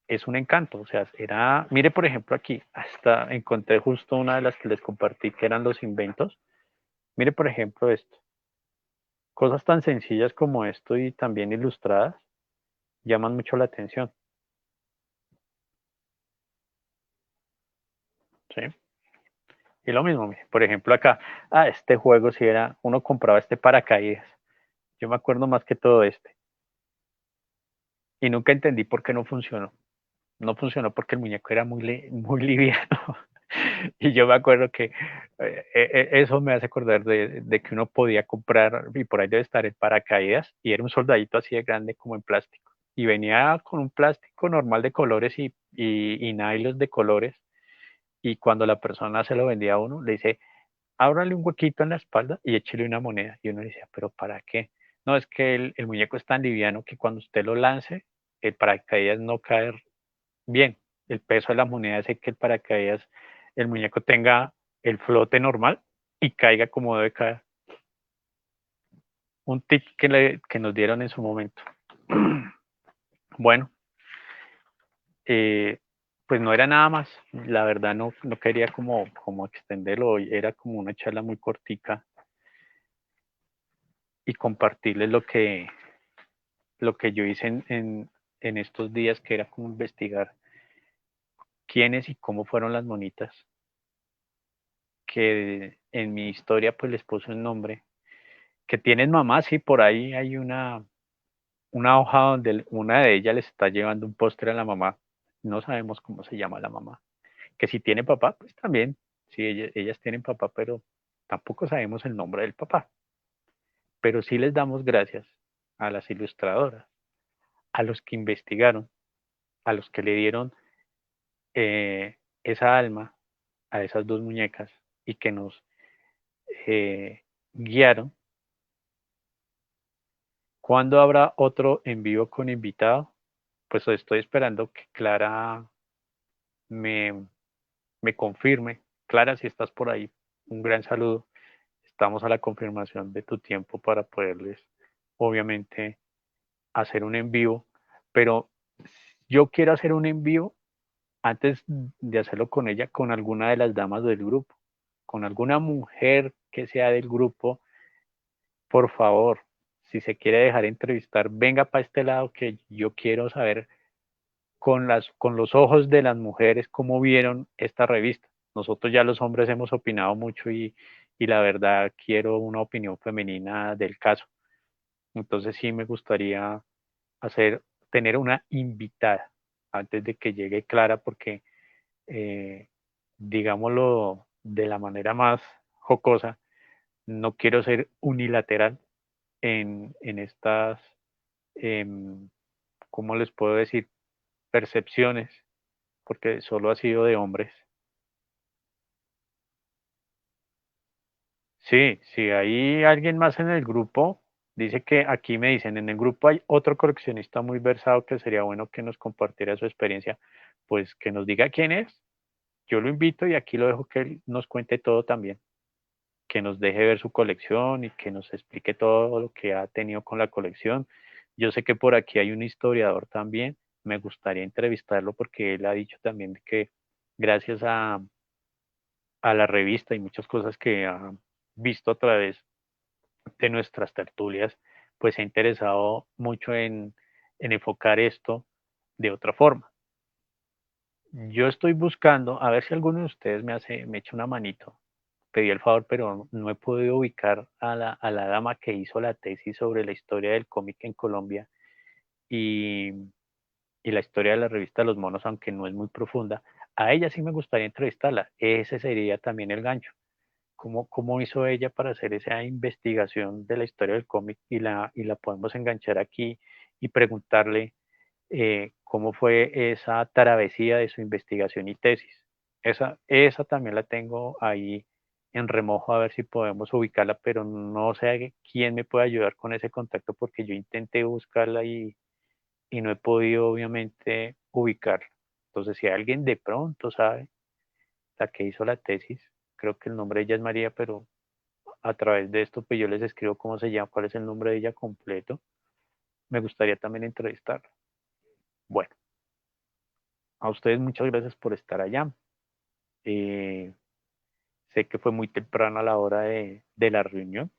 es un encanto. O sea, era, mire por ejemplo aquí, hasta encontré justo una de las que les compartí que eran los inventos. Mire por ejemplo esto. Cosas tan sencillas como esto y también ilustradas llaman mucho la atención. ¿Sí? Y lo mismo, por ejemplo acá, este juego si era, uno compraba este paracaídas. Yo me acuerdo más que todo este. Y nunca entendí por qué no funcionó. No funcionó porque el muñeco era muy liviano. Y yo me acuerdo que eso me hace acordar de que uno podía comprar, y por ahí debe estar el paracaídas, y era un soldadito así de grande como en plástico. Y venía con un plástico normal de colores y nylon de colores. Y cuando la persona se lo vendía a uno, le dice, ábrale un huequito en la espalda y échele una moneda. Y uno decía, ¿pero para qué? No, es que el muñeco es tan liviano que cuando usted lo lance, el paracaídas no cae bien. El peso de la moneda hace que el paracaídas, el muñeco tenga el flote normal y caiga como debe caer. Un tip que nos dieron en su momento. Bueno, eh, pues no era nada más. La verdad no quería como extenderlo. Era como una charla muy cortica y compartirles lo que yo hice en estos días, que era como investigar quiénes y cómo fueron las monitas, que en mi historia pues les puse un nombre, que tienen mamá, sí, por ahí hay una hoja donde una de ellas les está llevando un postre a la mamá, no sabemos cómo se llama la mamá, que si tiene papá, pues también, sí, ellas tienen papá, pero tampoco sabemos el nombre del papá, pero sí les damos gracias a las ilustradoras, a los que investigaron, a los que le dieron esa alma a esas dos muñecas y que nos guiaron. ¿Cuándo habrá otro en vivo con invitado? Pues estoy esperando que Clara me, me confirme. Clara, si estás por ahí, un gran saludo. Estamos a la confirmación de tu tiempo para poderles, obviamente, hacer un en vivo, pero yo quiero hacer un en vivo antes de hacerlo con ella, con alguna de las damas del grupo, con alguna mujer que sea del grupo. Por favor, si se quiere dejar entrevistar, venga para este lado, que yo quiero saber con los ojos de las mujeres cómo vieron esta revista. Nosotros ya los hombres hemos opinado mucho y la verdad quiero una opinión femenina del caso. Entonces sí me gustaría tener una invitada antes de que llegue Clara, porque eh, digámoslo de la manera más jocosa, no quiero ser unilateral en estas, em, ¿cómo les puedo decir? Percepciones, porque solo ha sido de hombres. Sí, si hay alguien más en el grupo, dice que aquí me dicen, en el grupo hay otro coleccionista muy versado que sería bueno que nos compartiera su experiencia, pues que nos diga quién es. Yo lo invito y aquí lo dejo que él nos cuente todo también, que nos deje ver su colección y que nos explique todo lo que ha tenido con la colección. Yo sé que por aquí hay un historiador también, me gustaría entrevistarlo porque él ha dicho también que gracias a la revista y muchas cosas que ha visto a través de nuestras tertulias, pues se ha interesado mucho en enfocar esto de otra forma. Yo estoy buscando, a ver si alguno de ustedes me echa una manito. Pedí el favor, pero no he podido ubicar a la dama que hizo la tesis sobre la historia del cómic en Colombia y, y la historia de la revista Los Monos, aunque no es muy profunda. A ella sí me gustaría entrevistarla. Ese sería también el gancho. ¿Cómo hizo ella para hacer esa investigación de la historia del cómic y la podemos enganchar aquí y preguntarle cómo fue esa travesía de su investigación y tesis. Esa también la tengo ahí en remojo a ver si podemos ubicarla, pero no sé quién me puede ayudar con ese contacto porque yo intenté buscarla y no he podido obviamente ubicarla. Entonces, si alguien de pronto sabe la que hizo la tesis, creo que el nombre de ella es María, pero a través de esto pues yo les escribo cómo se llama, cuál es el nombre de ella completo. Me gustaría también entrevistarla. Bueno, a ustedes muchas gracias por estar allá. Eh, Sé que fue muy temprano a la hora de la reunión,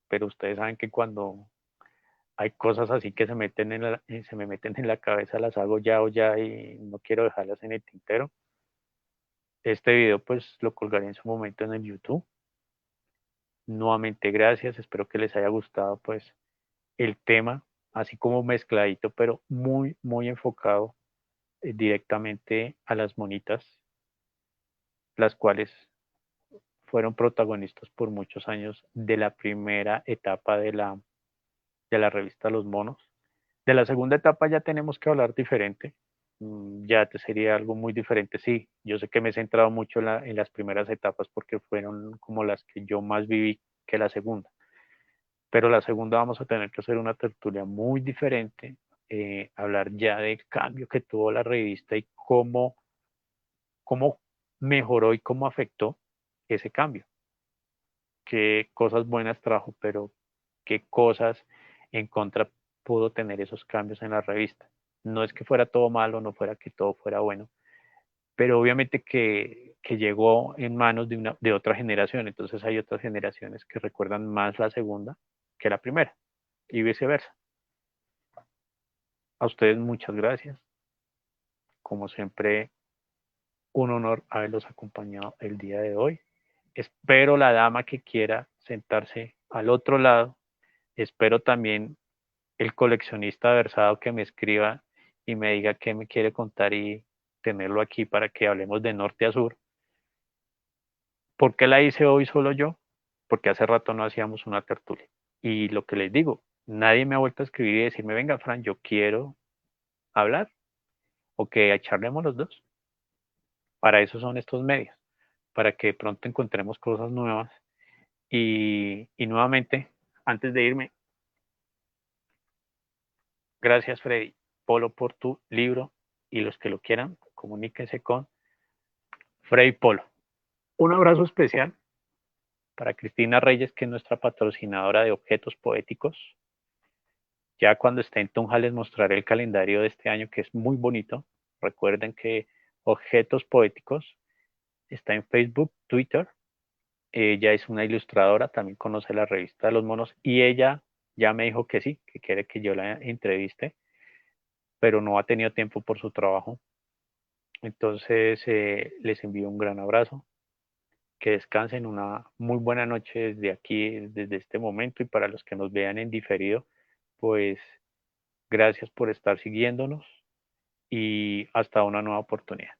pero ustedes saben que cuando hay cosas así que se me meten en la cabeza, las hago ya o ya y no quiero dejarlas en el tintero. Este video pues lo colgaré en su momento en el YouTube. Nuevamente gracias, espero que les haya gustado pues el tema, así como mezcladito, pero muy, muy enfocado directamente a las monitas, las cuales fueron protagonistas por muchos años de la primera etapa de la revista Los Monos. De la segunda etapa ya tenemos que hablar diferente, ya te sería algo muy diferente. Sí, yo sé que me he centrado mucho en las primeras etapas porque fueron como las que yo más viví que la segunda, pero la segunda vamos a tener que hacer una tertulia muy diferente, hablar ya del cambio que tuvo la revista y cómo mejoró y cómo afectó ese cambio, qué cosas buenas trajo, pero qué cosas en contra pudo tener esos cambios en la revista. No es que fuera todo malo, no fuera que todo fuera bueno, pero obviamente que llegó en manos de otra generación, entonces hay otras generaciones que recuerdan más la segunda que la primera y viceversa. A ustedes muchas gracias. Como siempre, un honor haberlos acompañado el día de hoy. Espero la dama que quiera sentarse al otro lado. Espero también el coleccionista versado que me escriba y me diga qué me quiere contar y tenerlo aquí para que hablemos de norte a sur. ¿Por qué la hice hoy solo yo? Porque hace rato no hacíamos una tertulia. Y lo que les digo, nadie me ha vuelto a escribir y decirme, venga, Fran, yo quiero hablar o que charlemos los dos. Para eso son estos medios, para que pronto encontremos cosas nuevas. Y nuevamente, antes de irme, gracias Freddy Polo por tu libro y los que lo quieran, comuníquense con Freddy Polo. Un abrazo especial para Cristina Reyes, que es nuestra patrocinadora de objetos poéticos. Ya cuando esté en Tunja les mostraré el calendario de este año, que es muy bonito. Recuerden que Objetos Poéticos está en Facebook, Twitter. Ella es una ilustradora, también conoce la revista de los monos y ella ya me dijo que sí, que quiere que yo la entreviste, pero no ha tenido tiempo por su trabajo. Entonces les envío un gran abrazo, que descansen una muy buena noche desde aquí, desde este momento y para los que nos vean en diferido, pues gracias por estar siguiéndonos y hasta una nueva oportunidad.